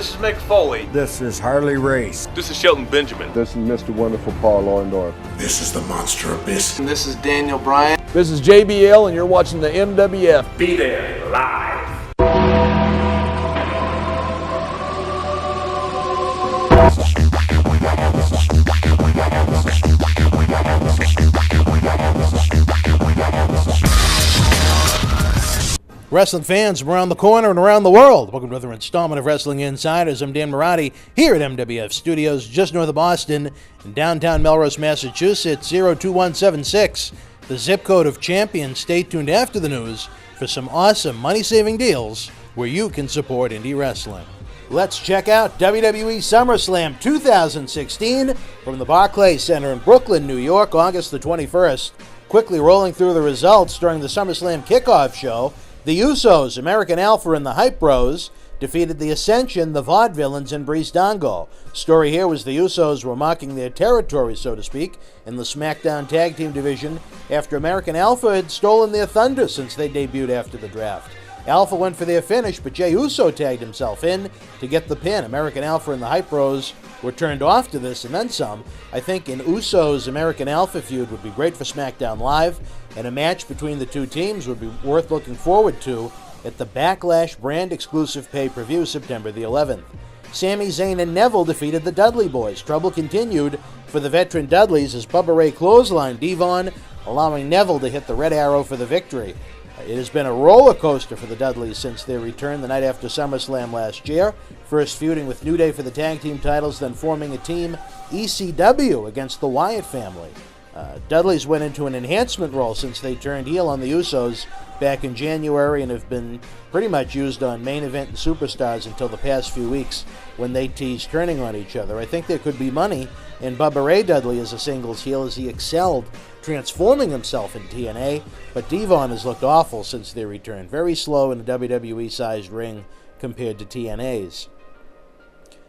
This is Mick Foley. This is Harley Race. This is Shelton Benjamin. This is Mr. Wonderful Paul Orndorff. This is the Monster Abyss. And this is Daniel Bryan. This is JBL, and you're watching the MWF. Be there live. Wrestling fans from around the corner and around the world, welcome to another installment of Wrestling Insiders. I'm Dan Marotti here at MWF Studios, just north of Boston, in downtown Melrose, Massachusetts, 02176, the zip code of champions. Stay tuned after the news for some awesome money-saving deals where you can support indie wrestling. Let's check out WWE SummerSlam 2016 from the Barclays Center in Brooklyn, New York, August the 21st. Quickly rolling through the results during the SummerSlam kickoff show. The Usos, American Alpha, and the Hype Bros defeated the Ascension, the Vaudevillains, and Breezango. Story here was the Usos were marking their territory, so to speak, in the SmackDown Tag Team division after American Alpha had stolen their thunder since they debuted after the draft. Alpha went for their finish, but Jey Uso tagged himself in to get the pin. American Alpha and the Hype Bros were turned off to this and then some. I think an Usos American Alpha feud would be great for SmackDown Live, and a match between the two teams would be worth looking forward to at the Backlash brand-exclusive pay-per-view September the 11th. Sami, Zayn, and Neville defeated the Dudley Boys. Trouble continued for the veteran Dudleys as Bubba Ray clotheslined Devon, allowing Neville to hit the red arrow for the victory. It has been a roller coaster for the Dudleys since their return the night after SummerSlam last year, first feuding with New Day for the tag team titles, then forming a team ECW against the Wyatt family. Dudleys went into an enhancement role since they turned heel on the Usos back in January and have been pretty much used on main event and superstars until the past few weeks when they teased turning on each other. I think there could be money in Bubba Ray Dudley as a singles heel as he excelled transforming himself in TNA, but Devon has looked awful since their return. Very slow in a WWE-sized ring compared to TNA's.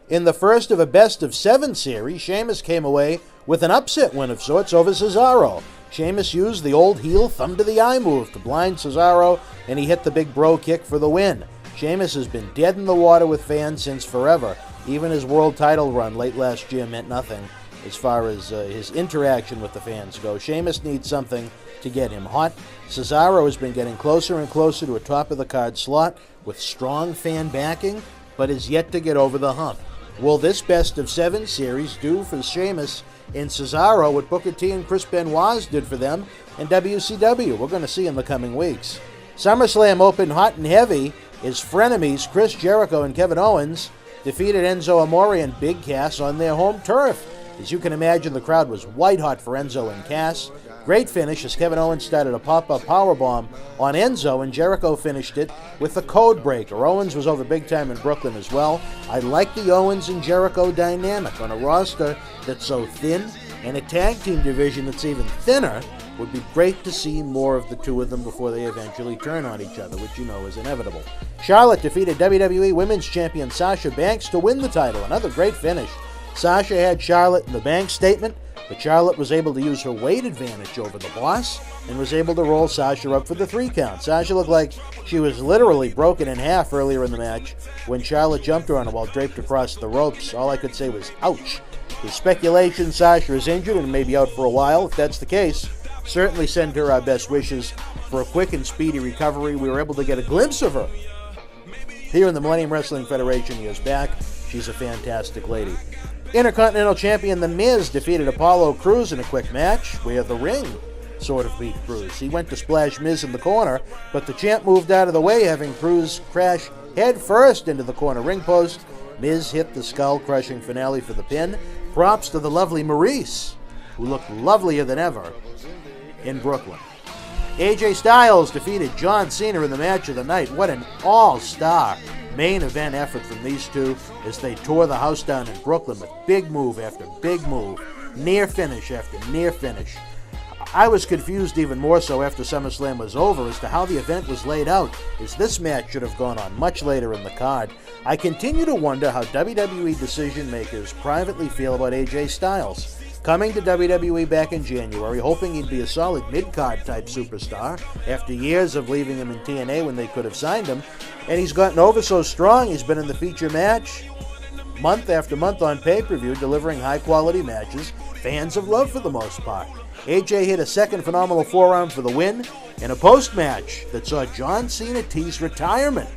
In the first of a best-of-7 series, Sheamus came away with an upset win of sorts over Cesaro. Sheamus used the old heel thumb-to-the-eye move to blind Cesaro, and he hit the big bro kick for the win. Sheamus has been dead in the water with fans since forever. Even his world title run late last year meant nothing as far as his interaction with the fans go. Sheamus needs something to get him hot. Cesaro has been getting closer and closer to a top-of-the-card slot with strong fan backing, but is yet to get over the hump. Will this best-of-7 series do for Sheamus and Cesaro what Booker T and Chris Benoit did for them in WCW? We're going to see in the coming weeks. SummerSlam opened hot and heavy as frenemies Chris Jericho and Kevin Owens defeated Enzo Amore and Big Cass on their home turf. As you can imagine, the crowd was white-hot for Enzo and Cass. Great finish as Kevin Owens started a pop-up powerbomb on Enzo, and Jericho finished it with a code breaker. Owens was over big time in Brooklyn as well. I like the Owens and Jericho dynamic on a roster that's so thin, and a tag team division that's even thinner. Would be great to see more of the two of them before they eventually turn on each other, which you know is inevitable. Charlotte defeated WWE Women's Champion Sasha Banks to win the title. Another great finish. Sasha had Charlotte in the Banks statement, but Charlotte was able to use her weight advantage over the boss and was able to roll Sasha up for the 3 count. Sasha looked like she was literally broken in half earlier in the match when Charlotte jumped her on her while draped across the ropes. All I could say was, ouch. There's speculation Sasha is injured and may be out for a while. If that's the case, certainly send her our best wishes for a quick and speedy recovery. We were able to get a glimpse of her here in the Millennium Wrestling Federation years back. She's a fantastic lady. Intercontinental Champion The Miz defeated Apollo Crews in a quick match where the ring sort of beat Crews. He went to splash Miz in the corner, but the champ moved out of the way, having Crews crash head first into the corner ring post. Miz hit the skull-crushing finale for the pin. Props to the lovely Maurice, who looked lovelier than ever in Brooklyn. AJ Styles defeated John Cena in the match of the night. What an all-star main event effort from these two as they tore the house down in Brooklyn with big move after big move, near finish after near finish. I was confused even more so after SummerSlam was over as to how the event was laid out, as this match should have gone on much later in the card. I continue to wonder how WWE decision makers privately feel about AJ Styles. Coming to WWE back in January, hoping he'd be a solid mid-card type superstar after years of leaving him in TNA when they could have signed him. And he's gotten over so strong, he's been in the feature match month after month on pay-per-view, delivering high-quality matches fans have loved for the most part. AJ hit a second phenomenal forearm for the win in a post-match that saw John Cena tease retirement,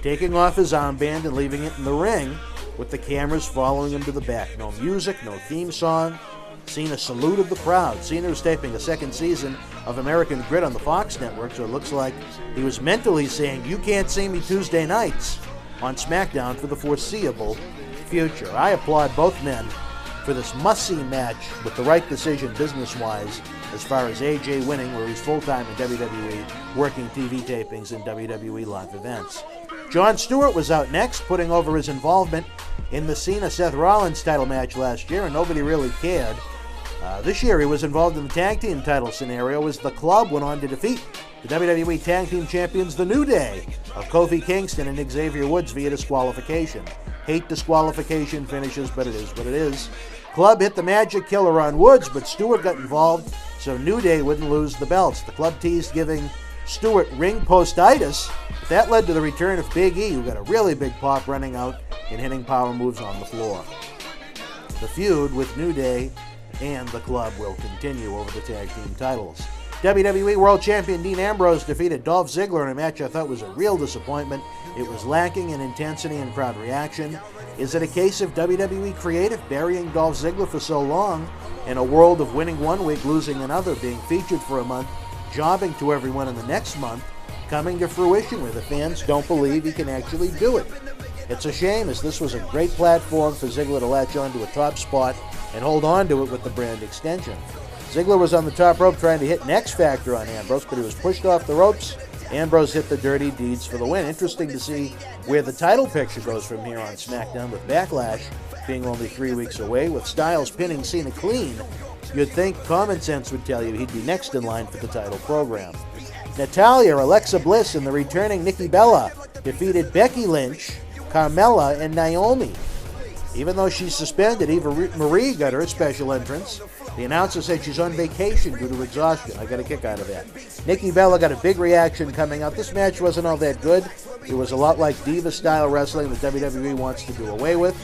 taking off his armband and leaving it in the ring with the cameras following him to the back. No music, no theme song. Cena saluted the crowd. Cena was taping a second season of American Grid on the Fox network, so it looks like he was mentally saying, "You can't see me Tuesday nights" on SmackDown for the foreseeable future. I applaud both men for this must-see match with the right decision business-wise as far as AJ winning, where he's full-time in WWE, working TV tapings and WWE live events. Jon Stewart was out next, putting over his involvement in the Cena-Seth Rollins title match last year, and nobody really cared. This year he was involved in the tag team title scenario as the club went on to defeat the WWE Tag Team Champions The New Day of Kofi Kingston and Xavier Woods via disqualification. Hate disqualification finishes, but it is what it is. Club hit the Magic Killer on Woods, but Stewart got involved so New Day wouldn't lose the belts. The club teased giving Stewart ring postitis. That led to the return of Big E, who got a really big pop running out and hitting power moves on the floor. The feud with New Day and the club will continue over the tag team titles. WWE World Champion Dean Ambrose defeated Dolph Ziggler in a match I thought was a real disappointment. It was lacking in intensity and crowd reaction. Is it a case of WWE creative burying Dolph Ziggler for so long in a world of winning one week, losing another, being featured for a month, jobbing to everyone in the next month, coming to fruition where the fans don't believe he can actually do it? It's a shame, as this was a great platform for Ziggler to latch on to a top spot and hold on to it with the brand extension. Ziggler was on the top rope trying to hit an X Factor on Ambrose, but he was pushed off the ropes. Ambrose hit the Dirty Deeds for the win. Interesting to see where the title picture goes from here on SmackDown, with Backlash being only 3 weeks away. With Styles pinning Cena clean, you'd think common sense would tell you he'd be next in line for the title program. Natalya, Alexa Bliss, and the returning Nikki Bella defeated Becky Lynch, Carmella, and Naomi. Even though she's suspended, Eva Marie got her special entrance. The announcer said she's on vacation due to exhaustion. I got a kick out of that. Nikki Bella got a big reaction coming out. This match wasn't all that good. It was a lot like Diva-style wrestling that WWE wants to do away with,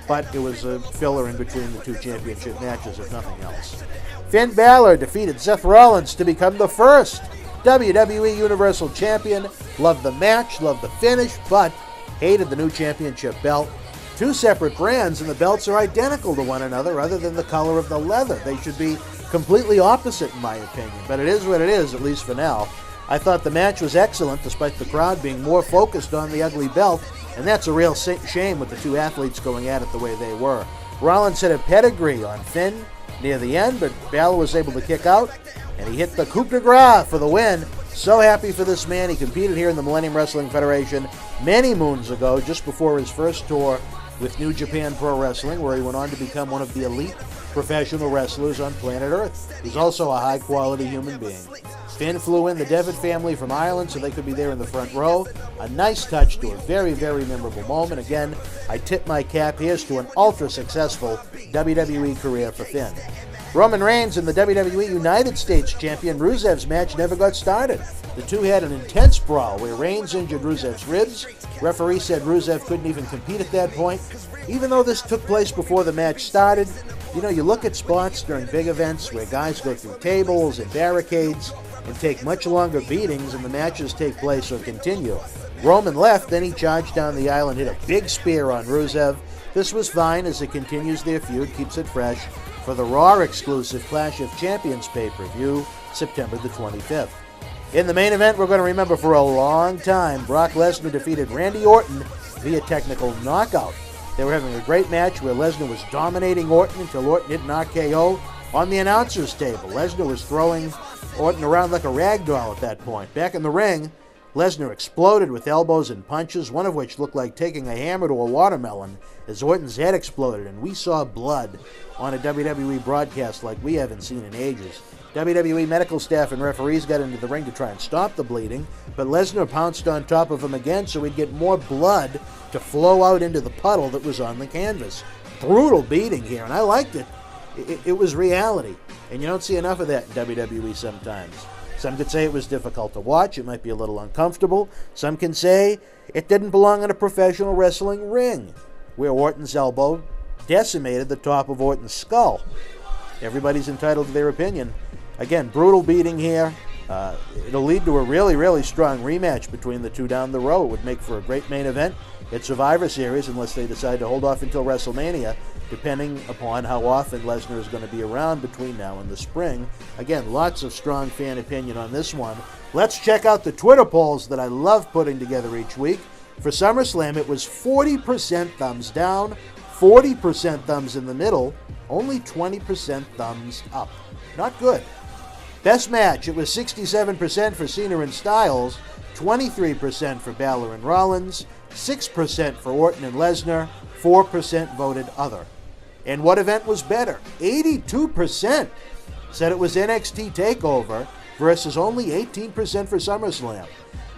but it was a filler in between the two championship matches, if nothing else. Finn Balor defeated Seth Rollins to become the first WWE Universal Champion. Loved the match, loved the finish, but hated the new championship belt. Two separate brands, and the belts are identical to one another other than the color of the leather. They should be completely opposite, in my opinion, but it is what it is, at least for now. I thought the match was excellent, despite the crowd being more focused on the ugly belt, and that's a real shame with the two athletes going at it the way they were. Rollins hit a pedigree on Finn near the end, but Balor was able to kick out, and he hit the coup de grace for the win. So happy for this man. He competed here in the Millennium Wrestling Federation many moons ago, just before his first tour with New Japan Pro Wrestling, where he went on to become one of the elite professional wrestlers on planet Earth. He's also a high-quality human being. Finn flew in the Devitt family from Ireland so they could be there in the front row. A nice touch to a very, very memorable moment. Again, I tip my cap here to an ultra-successful WWE career for Finn. Roman Reigns and the WWE United States champion Rusev's match never got started. The two had an intense brawl where Reigns injured Rusev's ribs. Referee said Rusev couldn't even compete at that point. Even though this took place before the match started, you look at spots during big events where guys go through tables and barricades and take much longer beatings, and the matches take place or continue. Roman left, then he charged down the aisle and hit a big spear on Rusev. This was fine as it continues their feud, keeps it fresh for the Raw exclusive Clash of Champions pay-per-view, September the 25th. In the main event, we're going to remember for a long time, Brock Lesnar defeated Randy Orton via technical knockout. They were having a great match where Lesnar was dominating Orton until Orton hit an RKO on the announcer's table. Lesnar was throwing Orton around like a rag doll at that point. Back in the ring, Lesnar exploded with elbows and punches, one of which looked like taking a hammer to a watermelon as Orton's head exploded, and we saw blood on a WWE broadcast like we haven't seen in ages. WWE medical staff and referees got into the ring to try and stop the bleeding, but Lesnar pounced on top of him again so he'd get more blood to flow out into the puddle that was on the canvas. Brutal beating here, and I liked it. It was reality, and you don't see enough of that in WWE sometimes. Some could say it was difficult to watch, it might be a little uncomfortable. Some can say it didn't belong in a professional wrestling ring. where Orton's elbow decimated the top of Orton's skull. Everybody's entitled to their opinion. Again, brutal beating here. It'll lead to a really, really strong rematch between the two down the road. It would make for a great main event at Survivor Series, unless they decide to hold off until WrestleMania, depending upon how often Lesnar is going to be around between now and the spring. Again, lots of strong fan opinion on this one. Let's check out the Twitter polls that I love putting together each week. For SummerSlam, it was 40% thumbs down, 40% thumbs in the middle, only 20% thumbs up. Not good. Best match, it was 67% for Cena and Styles, 23% for Balor and Rollins, 6% for Orton and Lesnar, 4% voted other. And what event was better? 82% said it was NXT TakeOver versus only 18% for SummerSlam.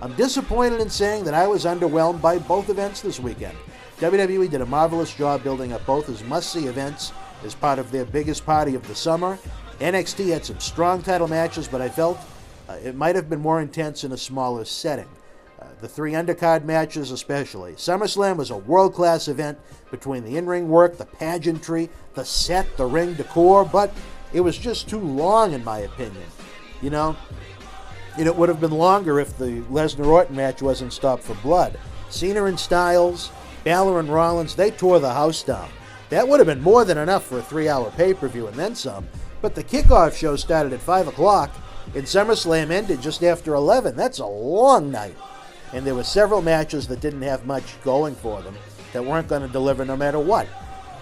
I'm disappointed in saying that I was underwhelmed by both events this weekend. WWE did a marvelous job building up both as must-see events as part of their biggest party of the summer. NXT had some strong title matches, but I felt it might have been more intense in a smaller setting. The 3 undercard matches especially. SummerSlam was a world-class event between the in-ring work, the pageantry, the set, the ring decor, but it was just too long in my opinion. You know, it would have been longer if the Lesnar-Orton match wasn't stopped for blood. Cena and Styles, Balor and Rollins, they tore the house down. That would have been more than enough for a 3-hour pay-per-view and then some. But the kickoff show started at 5 o'clock, and SummerSlam ended just after 11. That's a long night. And there were several matches that didn't have much going for them, that weren't going to deliver no matter what.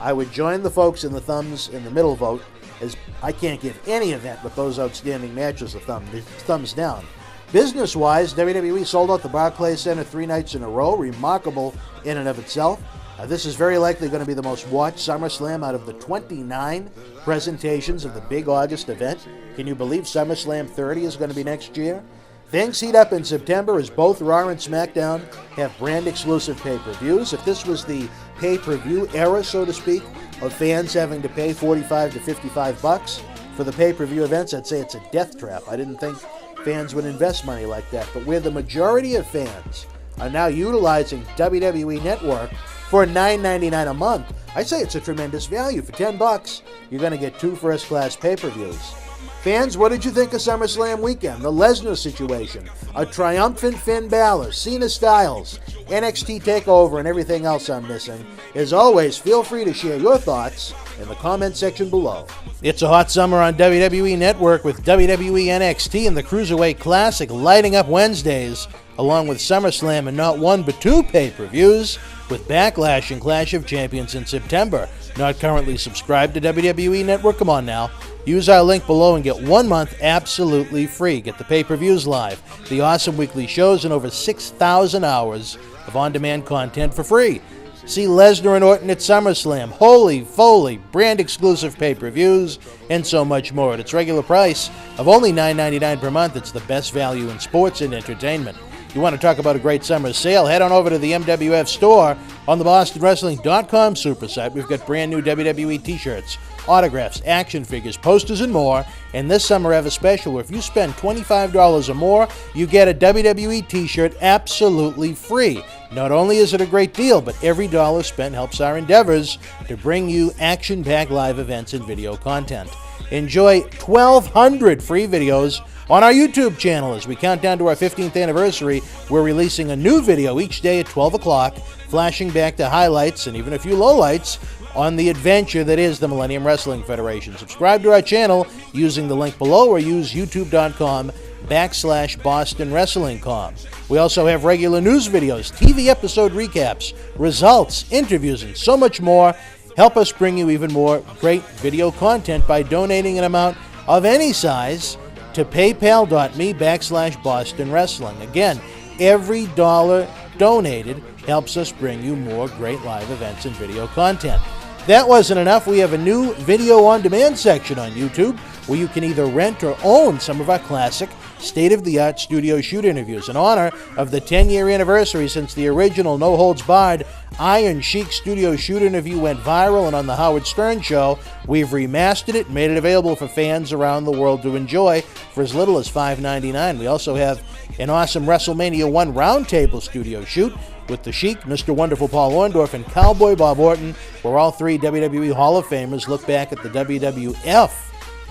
I would join the folks in the thumbs in the middle vote, as I can't give any event with those outstanding matches a thumbs down. Business-wise, WWE sold out the Barclays Center 3 nights in a row, remarkable in and of itself. This is very likely going to be the most watched SummerSlam out of the 29 presentations of the big August event. Can you believe SummerSlam 30 is going to be next year? Things heat up in September as both Raw and SmackDown have brand-exclusive pay-per-views. If this was the pay-per-view era, so to speak, of fans having to pay $45 to $55 for the pay-per-view events, I'd say it's a death trap. I didn't think fans would invest money like that. But where the majority of fans are now utilizing WWE Network for $9.99 a month, I say it's a tremendous value. For $10, you're going to get 2 first-class pay-per-views. Fans, what did you think of SummerSlam weekend? The Lesnar situation, a triumphant Finn Balor, Cena Styles, NXT TakeOver, and everything else I'm missing. As always, feel free to share your thoughts in the comment section below. It's a hot summer on WWE Network with WWE NXT and the Cruiserweight Classic lighting up Wednesdays, along with SummerSlam and not 1 but 2 pay-per-views, with Backlash and Clash of Champions in September. Not currently subscribed to WWE Network? Come on now. Use our link below and get 1 month absolutely free. Get the pay-per-views live, the awesome weekly shows, and over 6,000 hours of on-demand content for free. See Lesnar and Orton at SummerSlam, Holy Foley, brand-exclusive pay-per-views, and so much more at its regular price of only $9.99 per month. It's the best value in sports and entertainment. You want to talk about a great summer sale? Head on over to the MWF store on the BostonWrestling.com super site. We've got brand new WWE t-shirts, autographs, action figures, posters, and more. And this summer I have a special where if you spend $25 or more, you get a WWE t-shirt absolutely free. Not only is it a great deal, but every dollar spent helps our endeavors to bring you action-packed live events and video content. Enjoy 1,200 free videos on our YouTube channel as we count down to our 15th anniversary. We're releasing a new video each day at 12 o'clock, flashing back to highlights and even a few lowlights on the adventure that is the Millennium Wrestling Federation. Subscribe to our channel using the link below or use youtube.com/BostonWrestlingCom. We also have regular news videos, TV episode recaps, results, interviews, and so much more. Help us bring you even more great video content by donating an amount of any size to paypal.me/Boston Wrestling. Again, every dollar donated helps us bring you more great live events and video content. That wasn't enough. We have a new video on demand section on YouTube where you can either rent or own some of our classic state-of-the-art studio shoot interviews. In honor of the 10-year anniversary since the original No Holds Barred Iron Sheik studio shoot interview went viral and on the Howard Stern Show, we've remastered it and made it available for fans around the world to enjoy for as little as $5.99. We also have an awesome WrestleMania 1 roundtable studio shoot with The Sheik, Mr. Wonderful Paul Orndorff, and Cowboy Bob Orton, where all three WWE Hall of Famers look back at the WWF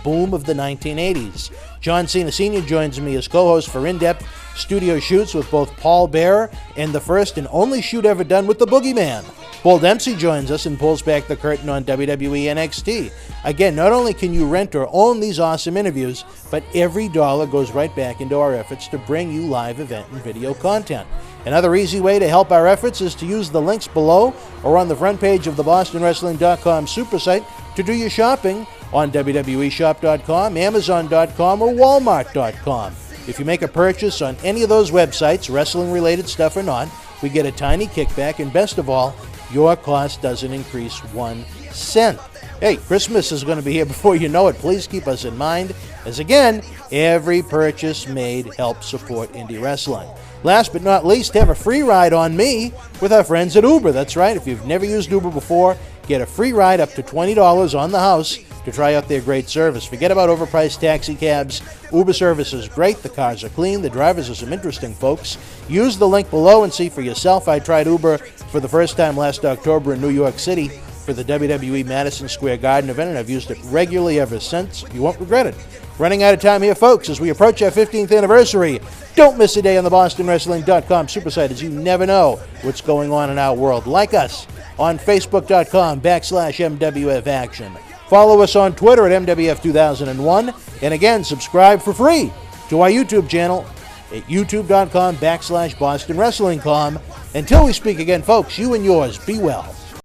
boom of the 1980s. John Cena Sr. joins me as co-host for in-depth studio shoots with both Paul Bearer and the first and only shoot ever done with the Boogeyman. Paul Dempsey joins us and pulls back the curtain on WWE NXT. Again, not only can you rent or own these awesome interviews, but every dollar goes right back into our efforts to bring you live event and video content. Another easy way to help our efforts is to use the links below or on the front page of the BostonWrestling.com super site to do your shopping on WWEshop.com, Amazon.com, or Walmart.com. If you make a purchase on any of those websites, wrestling-related stuff or not, we get a tiny kickback, and best of all, your cost doesn't increase 1 cent. Hey, Christmas is going to be here before you know it. Please keep us in mind, as again, every purchase made helps support indie wrestling. Last but not least, have a free ride on me with our friends at Uber. That's right, if you've never used Uber before, get a free ride up to $20 on the house to try out their great service. Forget about overpriced taxi cabs. Uber service is great. The cars are clean. The drivers are some interesting folks. Use the link below and see for yourself. I tried Uber for the first time last October in New York City for the WWE Madison Square Garden event, and I've used it regularly ever since. You won't regret it. Running out of time here, folks, as we approach our 15th anniversary. Don't miss a day on the BostonWrestling.com super site, as you never know what's going on in our world. Like us on Facebook.com/MWF Action. Follow us on Twitter at MWF2001. And again, subscribe for free to our YouTube channel at youtube.com/BostonWrestlingCom. Until we speak again, folks, you and yours, be well.